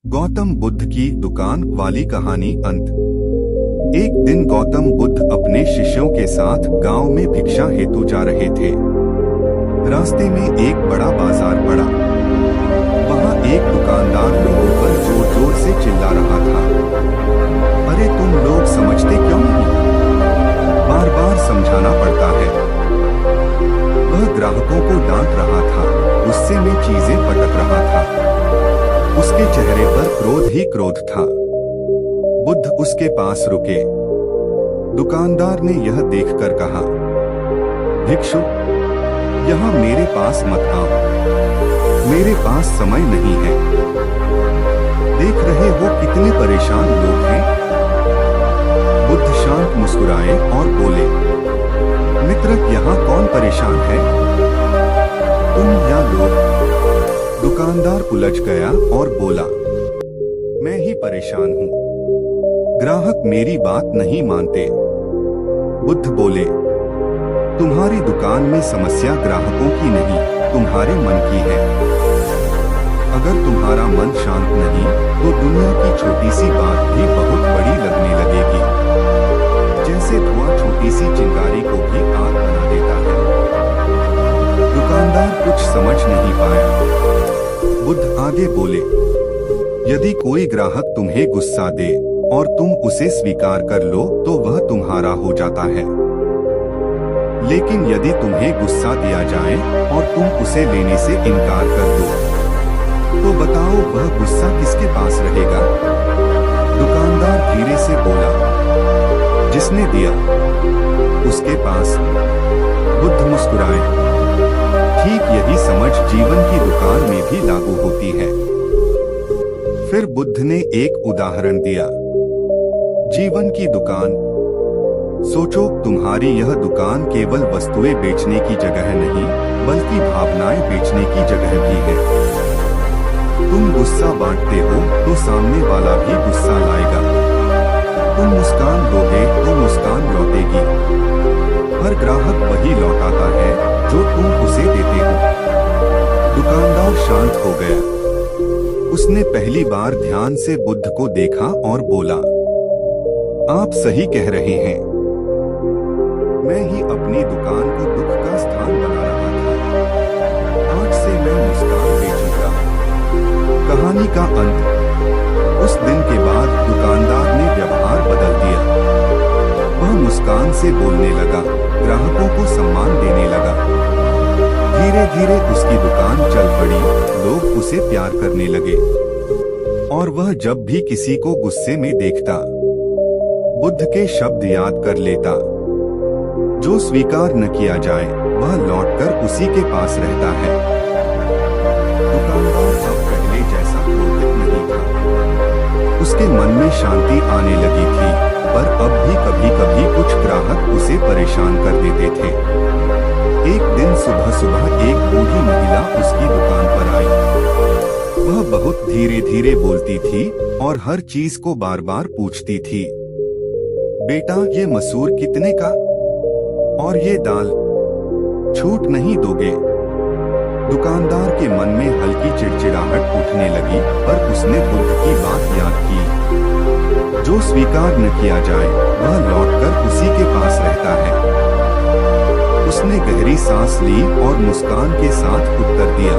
गौतम बुद्ध की दुकान वाली कहानी अंत। एक दिन गौतम बुद्ध अपने शिष्यों के साथ गांव में भिक्षा हेतु जा रहे थे। रास्ते में एक बड़ा बाजार पड़ा। वहां एक दुकानदार लोगों पर जोर जोर से चिल्ला रहा था, अरे तुम लोग समझते क्यों नहीं? बार बार समझाना पड़ता है। वह ग्राहकों को डांट रहा था, गुस्से में चीजें पटक रहा था। उसके चेहरे पर क्रोध ही क्रोध था। बुद्ध उसके पास रुके। दुकानदार ने यह देखकर कहा, भिक्षु, यहाँ मेरे पास मत आओ, मेरे पास समय नहीं है। देख रहे हो कितने परेशान लोग हैं। बुद्ध शांत मुस्कुराए और बोले, मित्र, यहाँ कौन परेशान है, तुम या लोग? दुकानदार उलझ गया और बोला, मैं ही परेशान हूँ, ग्राहक मेरी बात नहीं मानते। बुद्ध बोले, तुम्हारी दुकान में समस्या ग्राहकों की नहीं, तुम्हारे मन की है। अगर तुम्हारा मन शांत नहीं तो दुनिया की छोटी सी बात भी बहुत बड़ी लगने लगेगी। जैसे धुआं छोटी सी चिंगारी को भी आग बना देता है। दुकानदार कुछ समझ नहीं पाया। बुद्ध आगे बोले, यदि कोई ग्राहक तुम्हें गुस्सा दे और तुम उसे स्वीकार कर लो तो वह तुम्हारा हो जाता है। लेकिन यदि तुम्हें गुस्सा दिया जाए और तुम उसे लेने से इनकार कर दो, तो बताओ वह गुस्सा किसके पास रहेगा? दुकानदार धीरे से बोला, जिसने दिया उसके पास। बुद्ध मुस्कुराए, ठीक यही समझ जीवन की दुकान में भी लागू होती है। फिर बुद्ध ने एक उदाहरण दिया, जीवन की दुकान। सोचो, तुम्हारी यह दुकान केवल वस्तुएं बेचने की जगह नहीं, बल्कि भावनाएं बेचने की जगह भी है। तुम गुस्सा बांटते हो तो सामने वाला भी गुस्सा लाएगा। तुम मुस्कान दोगे तो मुस्कान लौटेगी। हर ग्राहक वही लौटाता है जो तुम उसे देते हो। दुकानदार शांत हो गया। उसने पहली बार ध्यान से बुद्ध को देखा और बोला, आप सही कह रहे हैं। मैं ही अपनी दुकान को दुख का स्थान बना रहा था। आज से मैं मुस्कान बेचूंगा। कहानी का अंत। उस दिन के बाद दुकानदार ने व्यवहार बदल दिया। वह मुस्कान से बोलने लगा, ग्राहकों को सम्मान देने लगा। धीरे धीरे उसकी दुकान चल पड़ी, लोग उसे प्यार करने लगे। और वह जब भी किसी को गुस्से में देखता, बुद्ध के शब्द याद कर लेता, जो स्वीकार न किया जाए वह लौटकर उसी के पास रहता है। दुकानदार अब पहले जैसा क्रोधित नहीं था। उसके मन में शांति आने लगी थी, पर अब भी कभी कभी कुछ ग्राहक उसे परेशान कर देते थे। एक दिन सुबह सुबह एक बूढ़ी महिला उसकी दुकान पर आई। वह बहुत धीरे धीरे बोलती थी और हर चीज को बार बार पूछती थी, बेटा, ये मसूर कितने का? और ये दाल छूट नहीं दोगे? दुकानदार के मन में हल्की चिड़चिड़ाहट उठने लगी, पर उसने बुद्ध की बात याद की, जो स्वीकार न किया जाए वह लौटकर उसी के पास रहता है। उसने गहरी सांस ली और मुस्कान के साथ उत्तर दिया,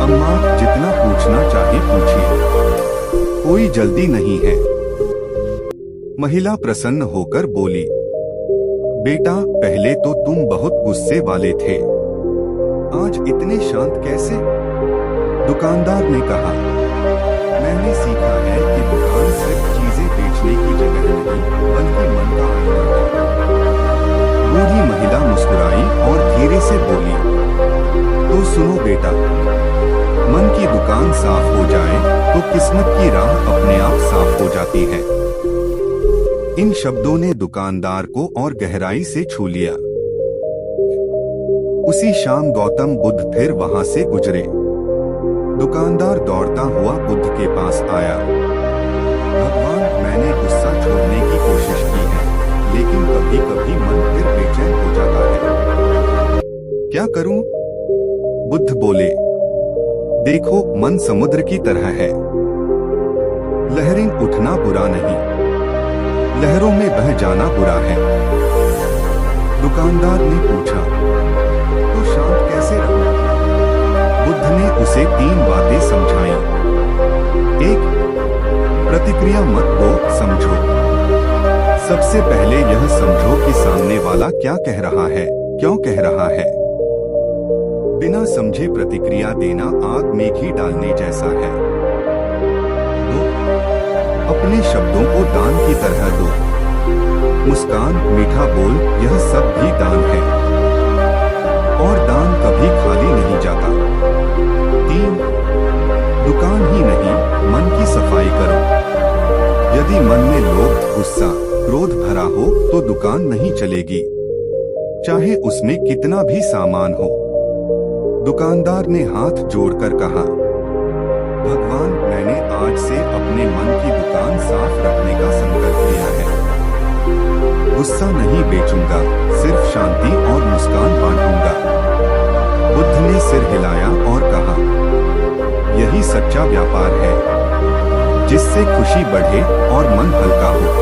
अम्मा, जितना पूछना चाहे पूछिए, कोई जल्दी नहीं है। महिला प्रसन्न होकर बोली, बेटा, पहले तो तुम बहुत गुस्से वाले थे, आज इतने शांत कैसे? दुकानदार ने कहा, मैंने सीखा है कि दुकान सिर्फ चीजें बेचने की जगह नहीं, बल्कि मन का आईना है। बूढ़ी महिला मुस्कुराई और धीरे से बोली, तो सुनो बेटा, मन की दुकान साफ हो जाए तो किस्मत की राह अपने आप साफ हो जाती है। इन शब्दों ने दुकानदार को और गहराई से छू लिया। उसी शाम गौतम बुद्ध फिर वहां से गुजरे। दुकानदार दौड़ता हुआ बुद्ध के पास आया, भगवान, मैंने गुस्सा छोड़ने की कोशिश की है, लेकिन कभी कभी मन फिर बेचैन हो जाता है। क्या करूं? बुद्ध बोले, देखो, मन समुद्र की तरह है, लहरें उठना बुरा नहीं, लहरों में बह जाना बुरा है। दुकानदार ने पूछा, तो शांत कैसे रहूं? बुद्ध ने उसे 3 बातें समझाई। 1. प्रतिक्रिया मत दो, समझो। सबसे पहले यह समझो कि सामने वाला क्या कह रहा है, क्यों कह रहा है। बिना समझे प्रतिक्रिया देना आग में घी डालने जैसा है। 2. अपने शब्दों को दान की तरह दो। मुस्कान, मीठा बोल, यह सब भी दान है और दान कभी खाली नहीं जाता। 3. दुकान ही नहीं, मन की सफाई करो। यदि मन में लोभ, गुस्सा, क्रोध भरा हो तो दुकान नहीं चलेगी, चाहे उसमें कितना भी सामान हो। दुकानदार ने हाथ जोड़कर कहा, भगवान, मैंने आज से अपने मन की दुकान साफ रखने का संकल्प लिया है। गुस्सा नहीं बेचूंगा, सिर्फ शांति और मुस्कान बांटूंगा। बुद्ध ने सिर हिलाया और कहा, यही सच्चा व्यापार है, जिससे खुशी बढ़े और मन हल्का हो।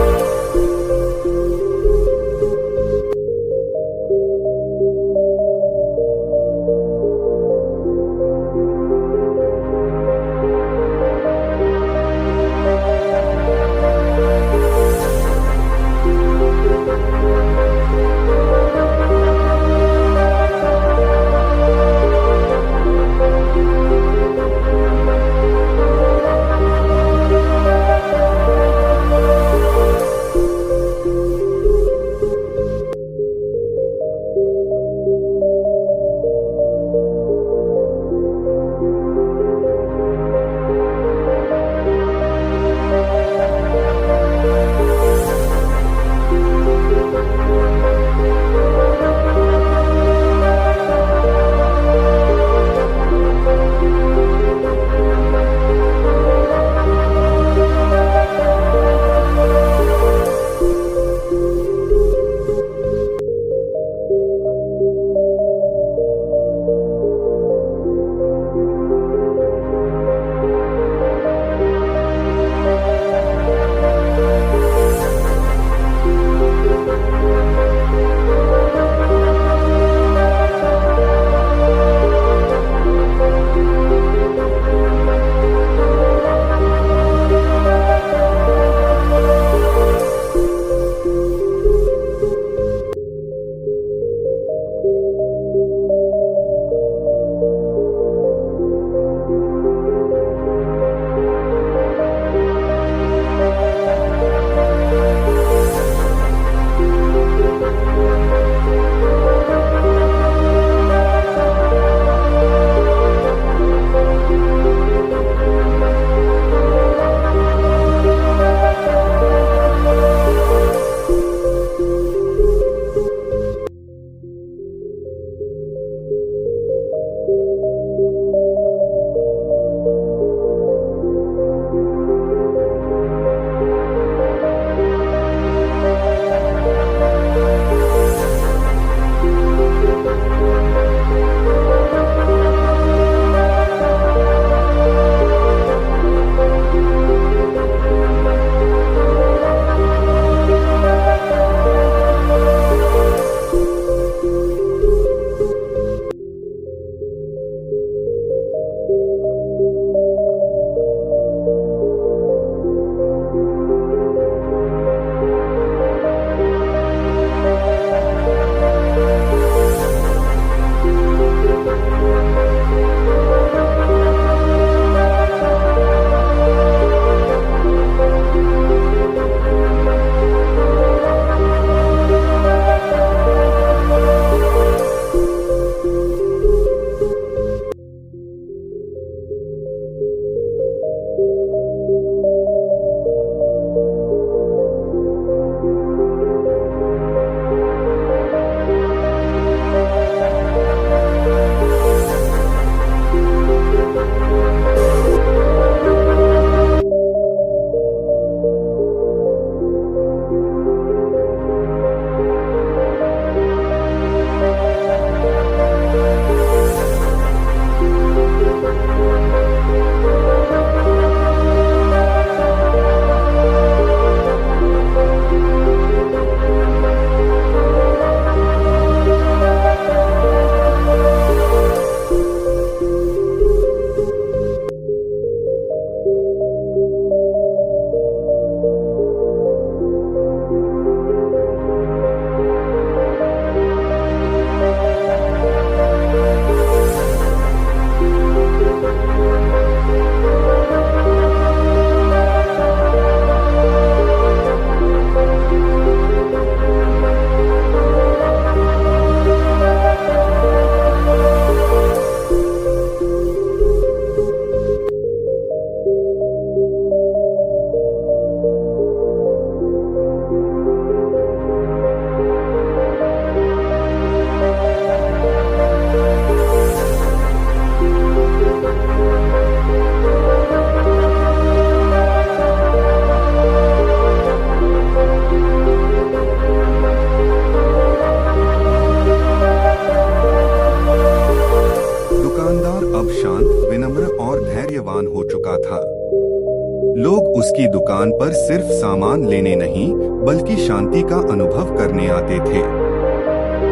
लोग उसकी दुकान पर सिर्फ सामान लेने नहीं बल्कि शांति का अनुभव करने आते थे।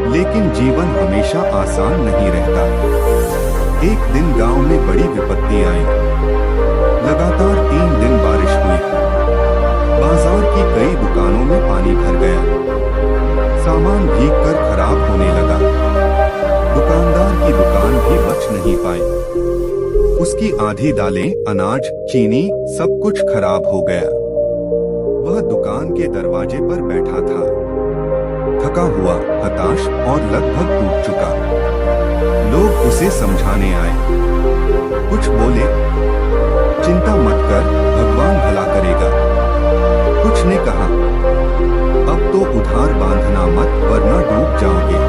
लेकिन जीवन हमेशा आसान नहीं रहता। एक दिन गांव में बड़ी विपत्ति आई। लगातार 3 दिन बारिश हुई। बाजार की कई दुकानों में पानी भर गया। सामान भीगकर खराब होने लगा। दुकानदार की दुकान भी बच नहीं पाई। उसकी आधी दालें, अनाज, चीनी सब कुछ खराब हो गया। वह दुकान के दरवाजे पर बैठा था, थका हुआ, हताश और लगभग टूट चुका। लोग उसे समझाने आए। कुछ बोले, चिंता मत कर, भगवान भला करेगा। कुछ ने कहा, अब तो उधार बांधना मत वरना डूब जाओगे।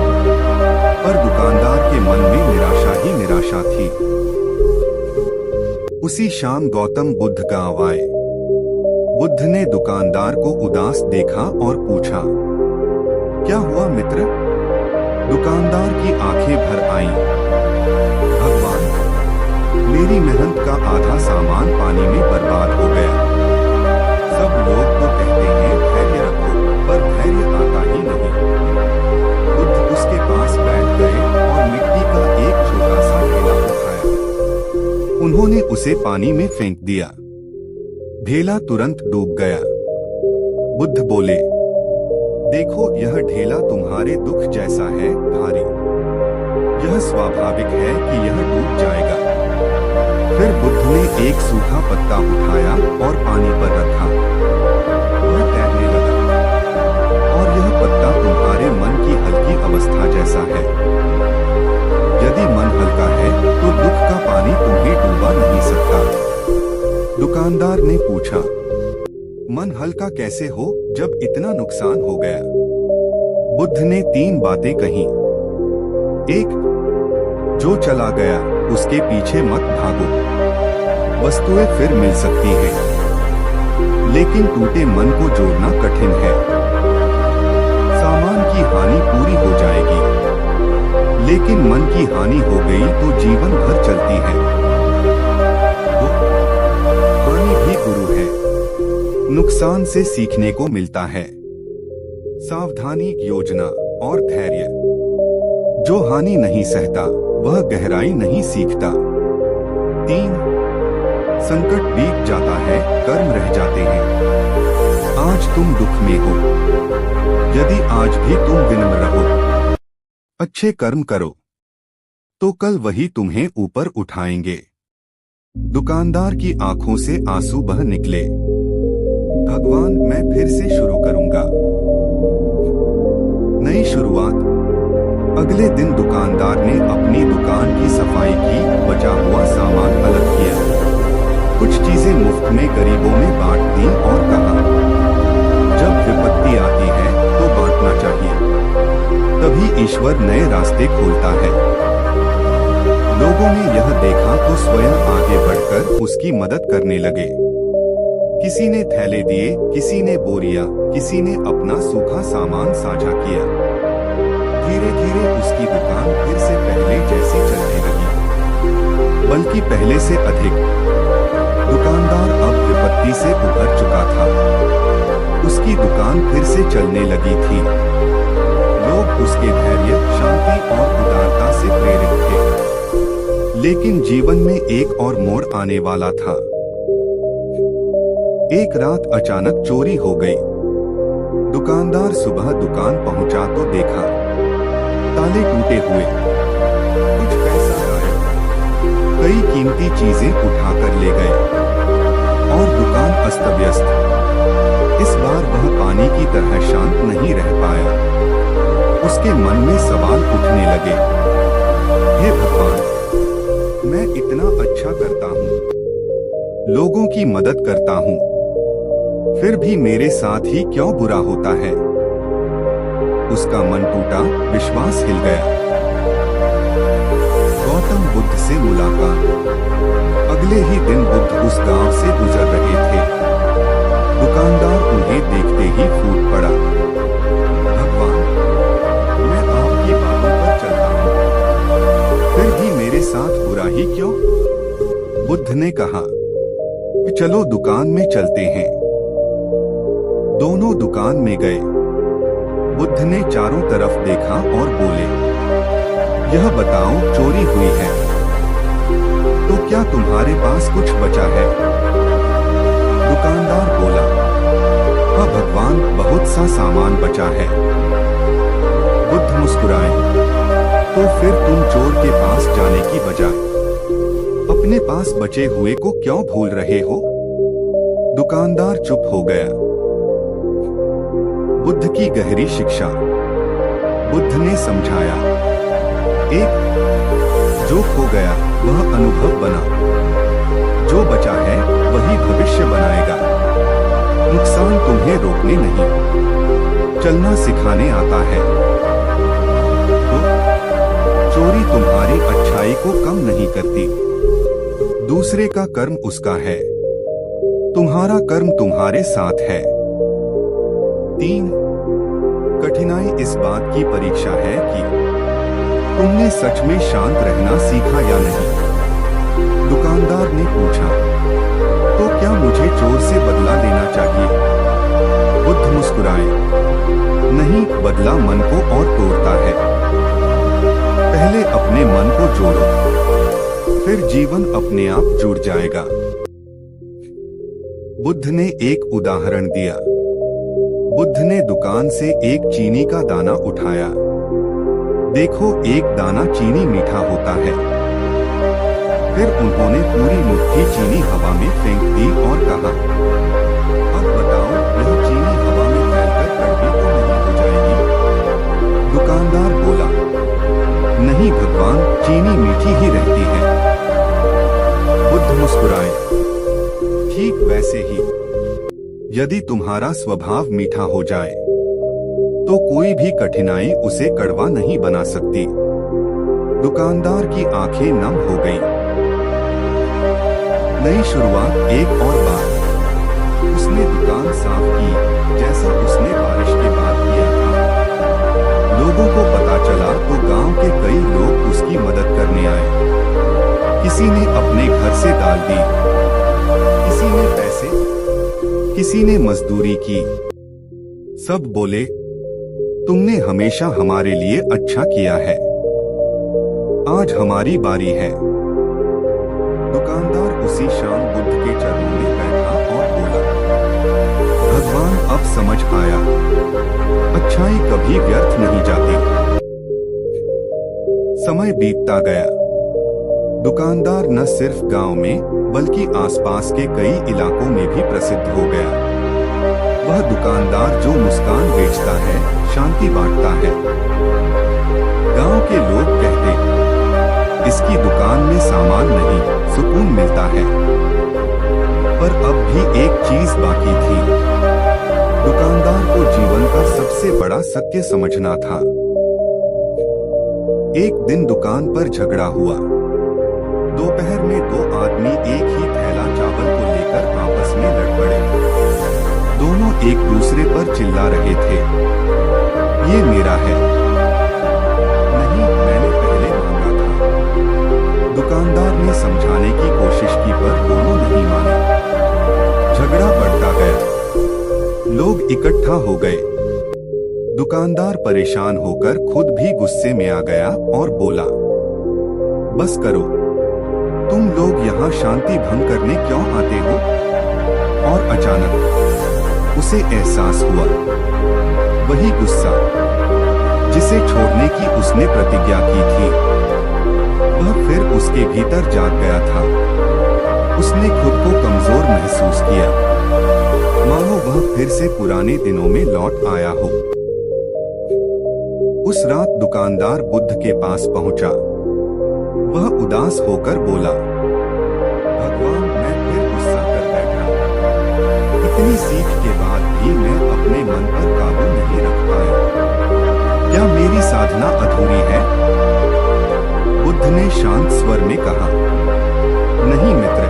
पर दुकानदार के मन में निराशा ही निराशा थी। उसी शाम गौतम बुद्ध गांव आए। बुद्ध ने दुकानदार को उदास देखा और पूछा, क्या हुआ मित्र? दुकानदार की आंखें भर आईं। भगवान, मेरी मेहनत का आधा सामान पानी में बर्बाद हो गया। सब लोग तो कहते हैं धैर्य रखो, पर धैर्य आता ही नहीं। बुद्ध उसके पास बैठ गए और मिट्टी का एक छोटा सा ढेला उठाया। उन्होंने उसे पानी में फेंक दिया। ढेला तुरंत डूब गया। बुद्ध बोले, देखो यह ढेला तुम्हारे दुख जैसा है, भारी। यह स्वाभाविक है कि यह डूब जाएगा। फिर बुद्ध ने एक सूखा पत्ता उठाया और पानी पर रखा। वह तैरने लगा। और यह पत्ता तुम्हारे मन की हल्की अवस्था जैसा है। यदि मन हल्का है तो दुख का पानी तुम्हें डूबा नहीं सकता। दुकानदार ने पूछा, मन हल्का कैसे हो जब इतना नुकसान हो गया? बुद्ध ने 3 बातें कही। 1, जो चला गया उसके पीछे मत भागो। वस्तुएं फिर मिल सकती हैं, लेकिन टूटे मन को जोड़ना कठिन है। सामान की हानि पूरी हो जाएगी, लेकिन मन की हानि हो गई तो जीवन भर चलती है। हानि भी गुरु है। नुकसान से सीखने को मिलता है। सावधानी, योजना और धैर्य। जो हानि नहीं सहता वह गहराई नहीं सीखता। 3, संकट बीत जाता है, कर्म रह जाते हैं। आज तुम दुख में हो, यदि आज भी तुम विनम्र रहो, अच्छे कर्म करो, तो कल वही तुम्हें ऊपर उठाएंगे। दुकानदार की आंखों से आंसू बह निकले। भगवान, मैं फिर से शुरू करूंगा। नई शुरुआत। अगले दिन दुकानदार ने अपनी दुकान की सफाई की, बचा हुआ सामान अलग किया, कुछ चीजें मुफ्त में गरीबों में बांट दी और कहा, जब विपत्ति आती है तो बांटना चाहिए, तभी ईश्वर नए रास्ते खोलता है। लोगों ने यह देखा तो स्वयं आगे बढ़कर उसकी मदद करने लगे। किसी ने थैले दिए, किसी ने बोरियां, किसी ने अपना सूखा सामान साझा किया। धीरे धीरे उसकी दुकान फिर से पहले जैसी चलने लगी, बल्कि पहले से अधिक। दुकानदार अब विपत्ति से उभर चुका था। उसकी दुकान फिर से चलने लगी थी। लोग उसके धैर्य, शांति और उदारता से प्रेरित थे। लेकिन जीवन में एक और मोड़ आने वाला था। एक रात अचानक चोरी हो गई। दुकानदार सुबह दुकान पहुंचा तो देखा ताले टूटे हुए, कुछ पैसा गायब, कई कीमती चीजें उठाकर ले गए और दुकान अस्त व्यस्त। इस बार वह पानी की तरह शांत नहीं रह पाया। उसके मन में सवाल उठने लगे, हे भगवान, मैं इतना अच्छा करता हूँ, लोगों की मदद करता हूँ, फिर भी मेरे साथ ही क्यों बुरा होता है? उसका मन टूटा, विश्वास हिल गया। गौतम बुद्ध से मुलाकात। अगले ही दिन बुद्ध उस गांव से गुजर रहे थे। दुकानदार उन्हें देखते ही फूट पड़ा। भगवान, मैं आपकी बातों पर चलता हूँ, फिर भी मेरे साथ बुरा ही क्यों? बुद्ध ने कहा, चलो दुकान में चलते हैं। दोनों दुकान में गए। बुद्ध ने चारों तरफ देखा और बोले, यह बताओ, चोरी हुई है तो क्या तुम्हारे पास कुछ बचा है? दुकानदार बोला, हाँ भगवान, बहुत सा सामान बचा है। बुद्ध मुस्कुराए, तो फिर तुम चोर के पास जाने की बजाय अपने पास बचे हुए को क्यों भूल रहे हो? दुकानदार चुप हो गया। बुद्ध की गहरी शिक्षा। बुद्ध ने समझाया, एक, जो खो गया वह अनुभव बना, जो बचा है वही भविष्य बनाएगा। नुकसान तुम्हें रोकने नहीं, चलना सिखाने आता है। तो चोरी तुम्हारी अच्छाई को कम नहीं करती। दूसरे का कर्म उसका है, तुम्हारा कर्म तुम्हारे साथ है। 3, कठिनाई इस बात की परीक्षा है कि तुमने सच में शांत रहना सीखा या नहीं। दुकानदार ने पूछा, तो क्या मुझे चोर से बदला लेना चाहिए? बुद्ध मुस्कुराए, नहीं, बदला मन को और तोड़ता है। पहले अपने मन को जोड़ो, फिर जीवन अपने आप जुड़ जाएगा। बुद्ध ने एक उदाहरण दिया। बुद्ध ने दुकान से एक चीनी का दाना उठाया। देखो, एक दाना चीनी मीठा होता है। फिर उन्होंने पूरी मुट्ठी चीनी हवा में फेंक दी और कहा, अब बताओ, यह चीनी हवा में फैलकर कड़वी तो नहीं हो जाएगी? दुकानदार बोला, नहीं भगवान, चीनी मीठी ही रहती है। बुद्ध मुस्कुराए, ठीक वैसे ही यदि तुम्हारा स्वभाव मीठा हो जाए तो कोई भी कठिनाई उसे कड़वा नहीं बना सकती। दुकानदार की आंखें नम हो गईं। नई शुरुआत, एक और बात। उसने दुकान साफ की, जैसा उसने बारिश के बाद किया था। लोगों को पता चला तो गांव के कई लोग उसकी मदद करने आए। किसी ने अपने घर से दाल दी, किसी ने पैसे, किसी ने मजदूरी की। सब बोले, तुमने हमेशा हमारे लिए अच्छा किया है, आज हमारी बारी है। दुकानदार उसी शाम बुद्ध के चरणों में बैठा और बोला, भगवान, अब समझ आया, अच्छाई कभी व्यर्थ नहीं जाती। समय बीतता गया। दुकानदार न सिर्फ गांव में बल्कि आसपास के कई इलाकों में भी प्रसिद्ध हो गया। वह दुकानदार जो मुस्कान बेचता है, शांति बांटता है। गांव के लोग कहते, इसकी दुकान में सामान नहीं, सुकून मिलता है। पर अब भी एक चीज बाकी थी। दुकानदार को जीवन का सबसे बड़ा सत्य समझना था। एक दिन दुकान पर झगड़ा हुआ। दोपहर में 2 आदमी एक ही थैला चावल को लेकर आपस में लड़ पड़े। दोनों एक दूसरे पर चिल्ला रहे थे, ये मेरा है। नहीं, मैंने पहले मांगा था। दुकानदार ने समझाने की कोशिश की पर दोनों नहीं माने। झगड़ा बढ़ता गया। लोग इकट्ठा हो गए। दुकानदार परेशान होकर खुद भी गुस्से में आ गया और बोला, बस करो, तुम लोग यहाँ शांति भंग करने क्यों आते हो? और अचानक उसे एहसास हुआ, वही गुस्सा जिसे छोड़ने की उसने प्रतिज्ञा की थी, वह फिर उसके भीतर जाग गया था। उसने खुद को कमजोर महसूस किया, मानो वह फिर से पुराने दिनों में लौट आया हो। उस रात दुकानदार बुद्ध के पास पहुंचा। वह उदास होकर बोला, भगवान, मैं फिर गुस्सा कर बैठा। इतनी सीख के बाद भी मैं अपने मन पर काबू नहीं रख पाया। क्या मेरी साधना अधूरी है? बुद्ध ने शांत स्वर में कहा, नहीं मित्र,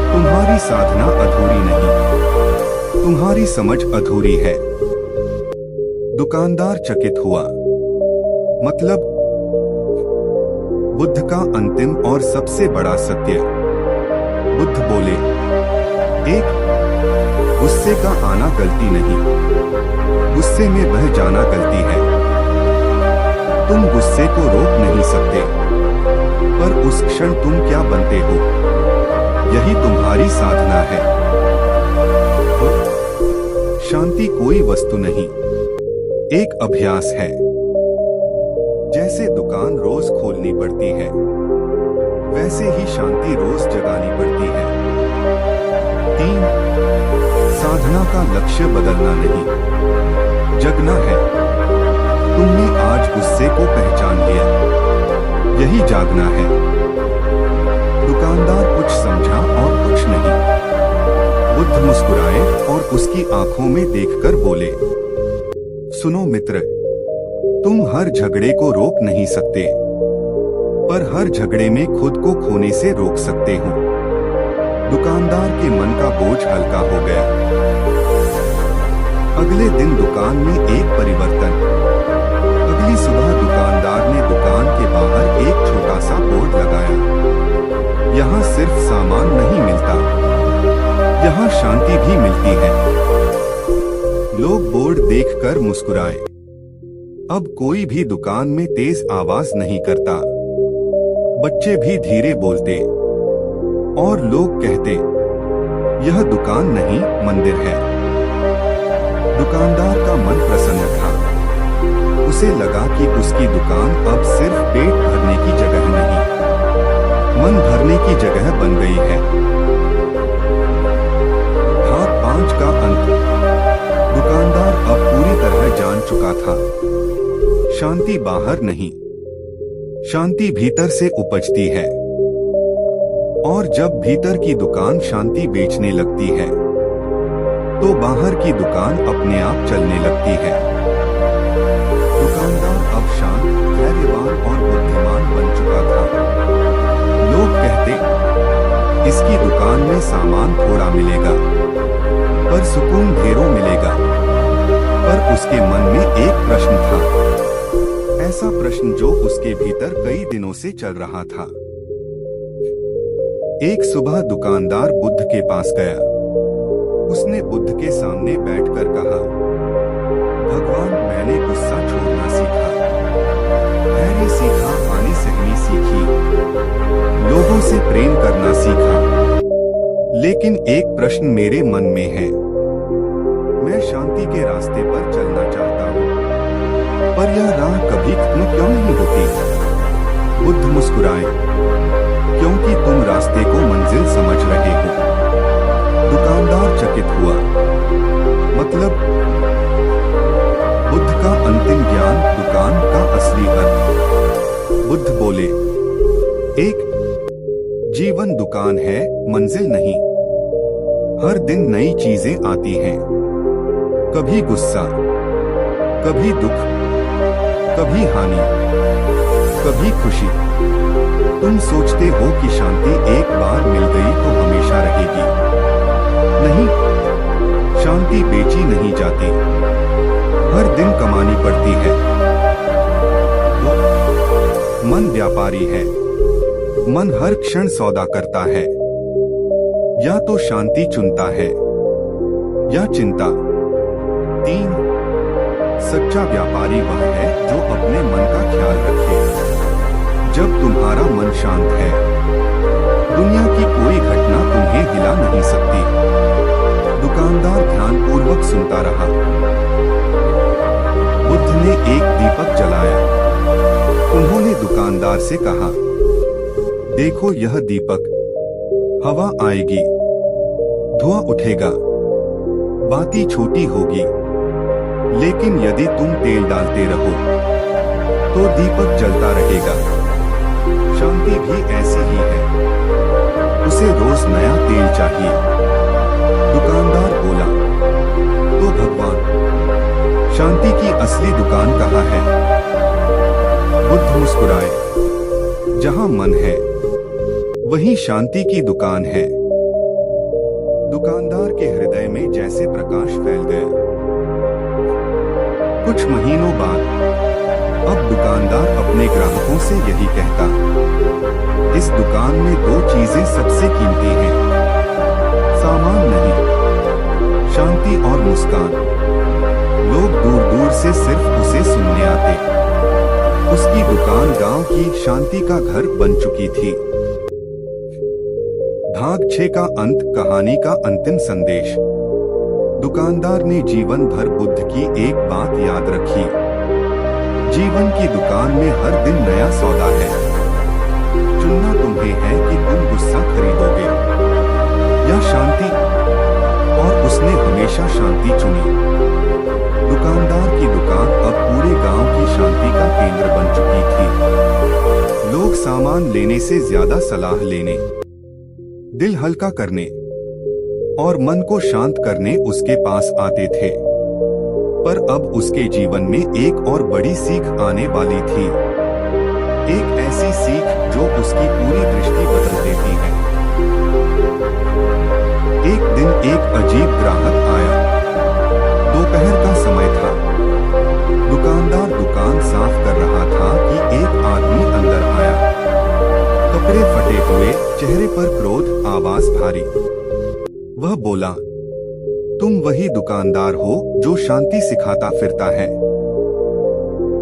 तुम्हारी साधना अधूरी नहीं, तुम्हारी समझ अधूरी है। दुकानदार चकित हुआ। मतलब बुद्ध का अंतिम और सबसे बड़ा सत्य। बुद्ध बोले, गुस्से का आना गलती नहीं, गुस्से में बह जाना गलती है। तुम गुस्से को रोक नहीं सकते, पर उस क्षण तुम क्या बनते हो, यही तुम्हारी साधना है। शांति कोई वस्तु नहीं, एक अभ्यास है। जैसे दुकान रोज खोलनी पड़ती है, वैसे ही शांति रोज जगानी पड़ती है। 3 साधना का लक्ष्य बदलना नहीं, जगना है। तुमने आज गुस्से को पहचान लिया, यही जागना है। दुकानदार कुछ समझा और कुछ नहीं। बुद्ध मुस्कुराए और उसकी आंखों में देखकर बोले, सुनो मित्र, तुम हर झगड़े को रोक नहीं सकते, पर हर झगड़े में खुद को खोने से रोक सकते हो। दुकानदार के मन का बोझ हल्का हो गया। अगले दिन दुकान में एक परिवर्तन। अगली सुबह दुकानदार ने दुकान के बाहर एक छोटा सा बोर्ड लगाया, यहाँ सिर्फ सामान नहीं मिलता, यहाँ शांति भी मिलती है। लोग बोर्ड देखकर मुस्कुराए। अब कोई भी दुकान में तेज आवाज नहीं करता, बच्चे भी धीरे बोलते, और लोग कहते, यह दुकान नहीं मंदिर है। दुकानदार का मन प्रसन्न था। उसे लगा कि उसकी दुकान अब सिर्फ पेट भरने की जगह नहीं, मन भरने की जगह बन गई है। भाग 5 का अंत। दुकानदार अब पूरी तरह जान चुका था, शांति बाहर नहीं, शांति भीतर से उपजती है। और जब भीतर की दुकान शांति बेचने लगती है, तो बाहर की दुकान अपने आप चलने लगती है। दुकानदार अब शांत, धैर्यवान और बुद्धिमान बन चुका था। लोग कहते, इसकी दुकान में सामान थोड़ा मिलेगा, पर सुकून ढेरों मिलेगा। पर उसके मन में एक प्रश्न था, ऐसा प्रश्न जो उसके भीतर कई दिनों से चल रहा था। एक सुबह दुकानदार बुद्ध के पास गया। उसने बुद्ध के सामने बैठकर कहा, भगवान, मैंने गुस्सा छोड़ना सीखा, धैर्य सीखा, हानि सहनी सीखी, लोगों से प्रेम करना सीखा, लेकिन एक प्रश्न मेरे मन में है। मैं शांति के रास्ते पर चलना चाहता हूँ, पर यह राह कभी खत्म क्यों नहीं होती? बुद्ध मुस्कुराए, क्योंकि तुम रास्ते को मंजिल समझ रहे हो। दुकानदार चकित हुआ, मतलब? बुद्ध का अंतिम ज्ञान, दुकान का असली अर्थ। बुद्ध बोले, एक जीवन दुकान है, मंजिल नहीं। हर दिन नई चीजें आती हैं, कभी गुस्सा, कभी दुख, कभी हानि, कभी खुशी। तुम सोचते हो कि शांति एक बार मिल गई तो हमेशा रहेगी। नहीं, शांति बेची नहीं जाती, हर दिन कमानी पड़ती है। मन व्यापारी है, मन हर क्षण सौदा करता है। या तो शांति चुनता है या चिंता। 3 सच्चा व्यापारी वह है जो अपने मन का ख्याल रखे। जब तुम्हारा मन शांत है, दुनिया की कोई घटना तुम्हें हिला नहीं सकती। दुकानदार ध्यानपूर्वक सुनता रहा। बुद्ध ने एक दीपक जलाया। उन्होंने दुकानदार से कहा, देखो यह दीपक, हवा आएगी, धुआं उठेगा, बाती छोटी होगी, लेकिन यदि तुम तेल डालते रहो तो दीपक जलता रहेगा। शांति भी ऐसी ही है, उसे रोज नया तेल चाहिए। दुकानदार बोला, तो भगवान, शांति की असली दुकान कहाँ है? बुद्ध मुस्कुराए, जहाँ मन है वहीं शांति की दुकान है। दुकानदार के हृदय में जैसे प्रकाश फैल गया। कुछ महीनों बाद अब दुकानदार अपने ग्राहकों से यही कहता, इस दुकान में 2 चीजें सबसे कीमती हैं, सामान नहीं, शांति मुस्कान। लोग दूर दूर से सिर्फ उसे सुनने आते। उसकी दुकान गांव की शांति का घर बन चुकी थी। भाग 6 का अंत, कहानी का अंतिम संदेश। दुकानदार ने जीवन भर बुद्ध की एक बात याद रखी। जीवन की दुकान में हर दिन नया सौदा है। चुनना तुम्हें है कि तुम गुस्सा खरीदोगे या शांति, और उसने हमेशा शांति चुनी। दुकानदार की दुकान अब पूरे गांव की शांति का केंद्र बन चुकी थी। लोग सामान लेने से ज्यादा सलाह लेने, दिल हल्का करने और मन को शांत करने उसके पास आते थे। पर अब उसके जीवन में एक और बड़ी सीख आने वाली थी। एक ऐसी सीख जो उसकी पूरी दृष्टि बदल देती है। एक दिन एक अजीब ग्राहक आया। दोपहर का समय था। दुकानदार दुकान साफ कर रहा था कि एक आदमी अंदर आया। कपड़े फटे हुए, चेहरे पर क्रोध, आवाज भारी। वह बोला, तुम वही दुकानदार हो जो शांति सिखाता फिरता है?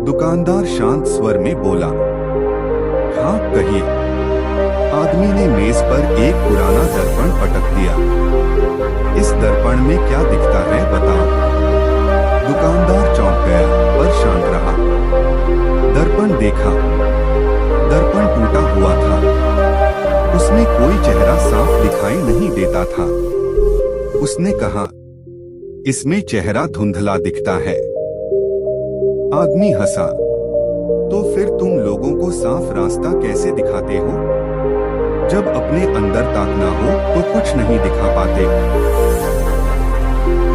दुकानदार शांत स्वर में बोला, हाँ कहिए। आदमी ने मेज पर एक पुराना दर्पण पटक दिया। इस दर्पण में क्या दिखता है बताओ? दुकानदार चौंक गया पर शांत रहा। दर्पण देखा। दर्पण टूटा हुआ था। उसमें कोई चेहरा साफ दिखाई नहीं देता था। उसने कहा, इसमें चेहरा धुंधला दिखता है। आदमी हंसा। तो फिर तुम लोगों को साफ रास्ता कैसे दिखाते हो? जब अपने अंदर ताकना हो तो कुछ नहीं दिखा पाते।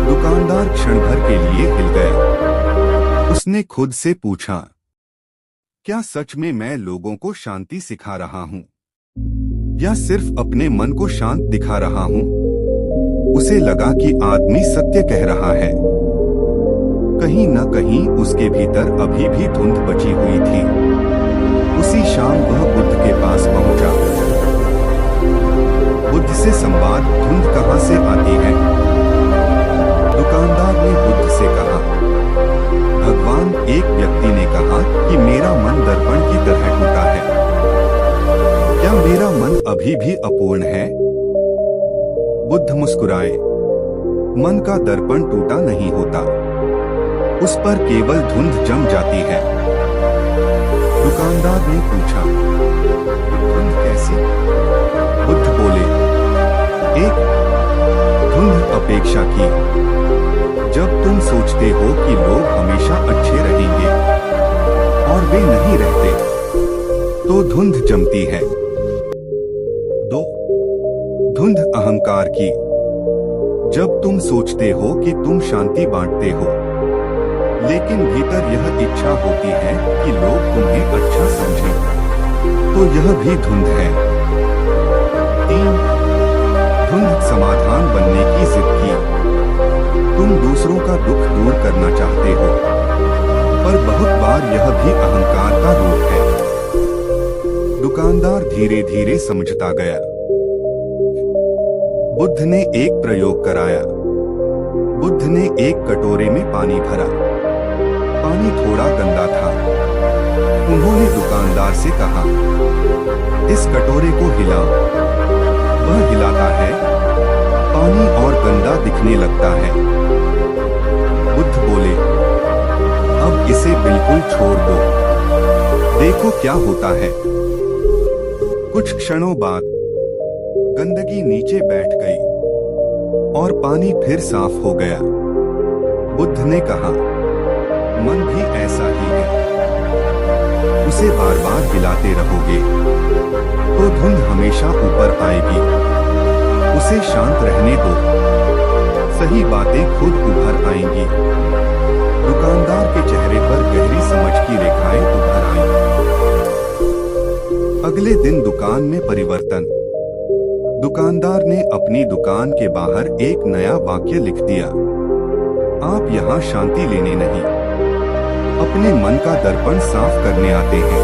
दुकानदार क्षण भर के लिए हिल गया। उसने खुद से पूछा, क्या सच में मैं लोगों को शांति सिखा रहा हूं या सिर्फ अपने मन को शांत दिखा रहा हूं? उसे लगा कि आदमी सत्य कह रहा है। कहीं न कहीं उसके भीतर अभी भी धुंध बची हुई थी। उसी शाम वह बुद्ध के पास पहुंचा। बुद्ध से संवाद, धुंध कहां से आती है? दुकानदार ने बुद्ध से कहा, भगवान, एक व्यक्ति ने कहा कि मेरा मन दर्पण की तरह टूटा है। क्या मेरा मन अभी भी अपूर्ण है? बुद्ध मुस्कुराए। मन का दर्पण टूटा नहीं होता, उस पर केवल धुंध जम जाती है। दुकानदार ने पूछा, धुंध कैसी? बुद्ध बोले, एक धुंध अपेक्षा की। जब तुम सोचते हो कि लोग हमेशा अच्छे रहेंगे और वे नहीं रहते, तो धुंध जमती है। दो धुंध अहंकार की। जब तुम सोचते हो कि तुम शांति बांटते हो, लेकिन भीतर यह इच्छा होती है कि लोग तुम्हें अच्छा समझें, तो यह भी धुंध है। 3 धुंध समाधान बनने की जिद की। तुम दूसरों का दुख दूर करना चाहते हो, पर बहुत बार यह भी अहंकार का रूप है। दुकानदार धीरे धीरे समझता गया। बुद्ध ने एक प्रयोग कराया। बुद्ध ने एक कटोरे में पानी भरा। पानी थोड़ा गंदा था। उन्होंने दुकानदार से कहा, इस कटोरे को हिलाओ। वह हिलाता है, पानी और गंदा दिखने लगता है। बुद्ध बोले, अब इसे बिल्कुल छोड़ दो, देखो क्या होता है। कुछ क्षणों बाद गंदगी नीचे बैठ गई और पानी फिर साफ हो गया। बुद्ध ने कहा, मन भी ऐसा ही है। उसे बार बार हिलाते रहोगे तो धुंध हमेशा ऊपर आएगी। उसे शांत रहने दो, सही बातें खुद उभर आएंगी। दुकानदार के चेहरे पर गहरी समझ की रेखाएं उभर आईं। अगले दिन दुकान में परिवर्तन। दुकानदार ने अपनी दुकान के बाहर एक नया वाक्य लिख दिया, आप यहाँ शांति लेने नहीं, अपने मन का दर्पण साफ करने आते हैं।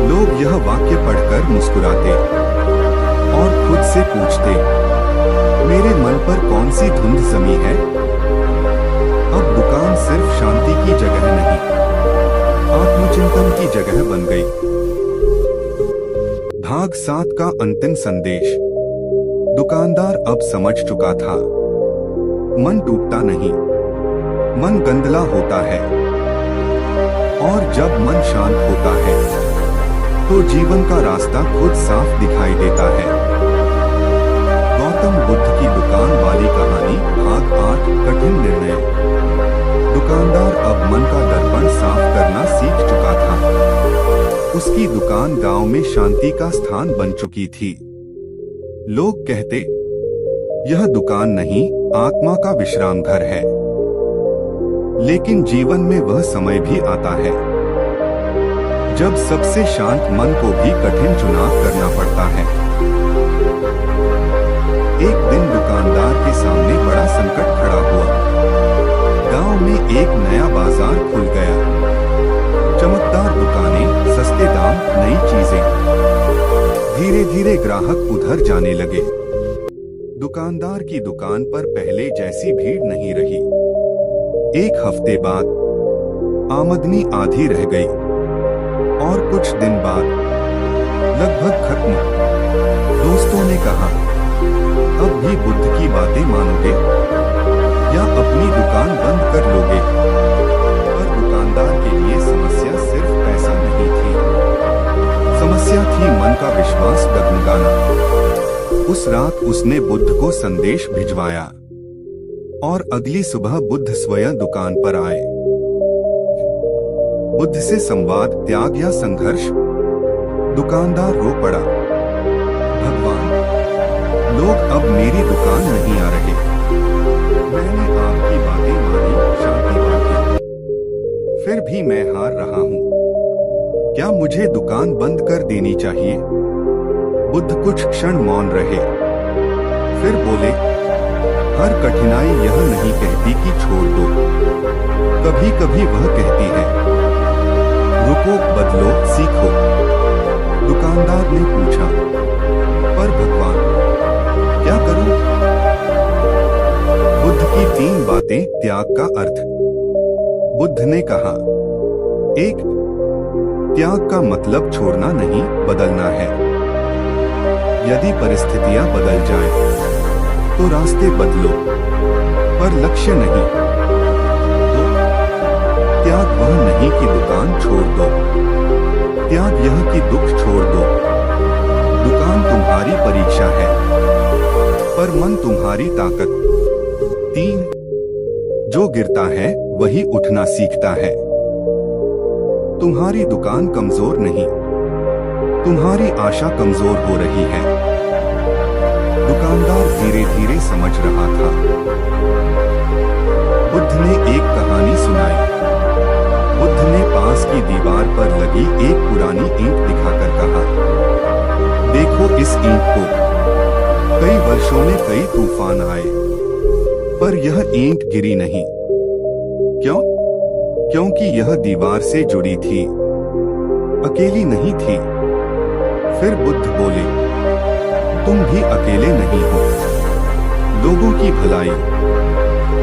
लोग यह वाक्य पढ़कर मुस्कुराते और खुद से पूछते, मेरे मन पर कौन सी धुंध जमी है? की जगह बन गई। भाग 7 का अंतिम संदेश। दुकानदार अब समझ चुका था, मन टूटता नहीं, मन गंदला होता है, और जब मन शांत होता है तो जीवन का रास्ता खुद साफ दिखाई देता है। गौतम बुद्ध की दुकान वाली कहानी भाग 8 कठिन निर्णय। दुकानदार अब मन का दर्पण साफ करना सीख चुका था। उसकी दुकान गांव में शांति का स्थान बन चुकी थी। लोग कहते, यह दुकान नहीं, आत्मा का विश्राम घर है। लेकिन जीवन में वह समय भी आता है जब सबसे शांत मन को भी कठिन चुनाव करना पड़ता है। एक दिन दुकानदार के सामने बड़ा संकट खड़ा हुआ। गांव में एक नया बाजार खुल गया। चमकदार दुकानें, सस्ते दाम, नई चीजें। धीरे धीरे ग्राहक उधर जाने लगे। दुकानदार की दुकान पर पहले जैसी भीड़ नहीं रही। एक हफ्ते बाद आमदनी आधी रह गई और कुछ दिन बाद लगभग खत्म। दोस्तों ने कहा, अब भी बुद्ध की बातें मानोगे या अपनी दुकान बंद कर लोगे? पर दुकानदार के लिए समस्या सिर्फ पैसा नहीं थी, समस्या थी मन का विश्वास डगमगाना। उस रात उसने बुद्ध को संदेश भिजवाया और अगली सुबह बुद्ध स्वयं दुकान पर आए। बुद्ध से संवाद, त्याग या संघर्ष? दुकानदार रो पड़ा, भगवान, लोग अब मेरी दुकान नहीं आ रहे। मैंने आपकी बातें मानी, शांति बांटी, फिर भी मैं हार रहा हूँ। क्या मुझे दुकान बंद कर देनी चाहिए? बुद्ध कुछ क्षण मौन रहे, फिर बोले, हर कठिनाई यह नहीं कहती कि छोड़ दो। कभी कभी वह कहती है, रुको, बदलो, सीखो। दुकानदार ने पूछा, पर भगवान, क्या करूं? बुद्ध की 3 बातें, त्याग का अर्थ। बुद्ध ने कहा, 1, त्याग का मतलब छोड़ना नहीं, बदलना है। यदि परिस्थितियां बदल जाएं, तो रास्ते बदलो, पर लक्ष्य नहीं। 2, त्याग वह नहीं कि दुकान छोड़ दो, त्याग यह कि दुख छोड़ दो। दुकान तुम्हारी परीक्षा है, पर मन तुम्हारी ताकत। 3, जो गिरता है वही उठना सीखता है। तुम्हारी दुकान कमजोर नहीं, तुम्हारी आशा कमजोर हो रही है। दुकानदार धीरे धीरे समझ रहा था। बुद्ध ने एक कहानी सुनाई। बुद्ध ने पास की दीवार पर लगी एक पुरानी ईंट दिखाकर कहा, देखो इस ईंट को। कई वर्षों में कई तूफान आए, पर यह ईंट गिरी नहीं। क्यों? क्योंकि यह दीवार से जुड़ी थी, अकेली नहीं थी। फिर बुद्ध बोले, तुम भी अकेले नहीं हो। लोगों की भलाई,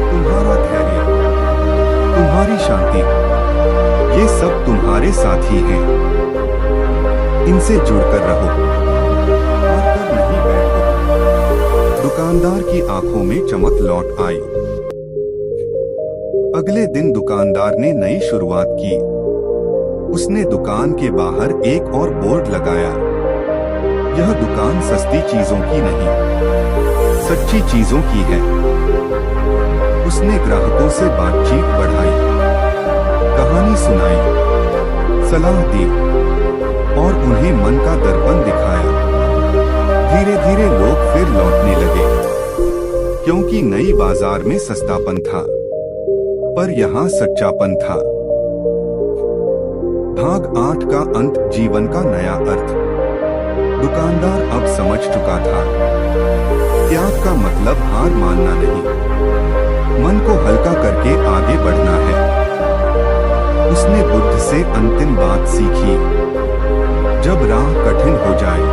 तुम्हारा धैर्य, तुम्हारी शांति, ये सब तुम्हारे साथी हैं। इनसे जुड़कर रहो, हारकर नहीं बैठो। दुकानदार की आंखों में चमक लौट आई। अगले दिन दुकानदार ने नई शुरुआत की। उसने दुकान के बाहर एक और बोर्ड लगाया, यह दुकान सस्ती चीजों की नहीं, सच्ची चीजों की है। उसने ग्राहकों से बातचीत बढ़ाई, कहानी सुनाई, सलाह दी और उन्हें मन का दर्पण दिखाया। धीरे धीरे लोग फिर लौटने लगे, क्योंकि नई बाजार में सस्तापन था, पर यहाँ सच्चापन था। भाग 8 का अंत, जीवन का नया अर्थ। दुकानदार अब समझ चुका था, त्याग का मतलब हार मानना नहीं, मन को हल्का करके आगे बढ़ना है। उसने बुद्ध से अंतिम बात सीखी, जब राह कठिन हो जाए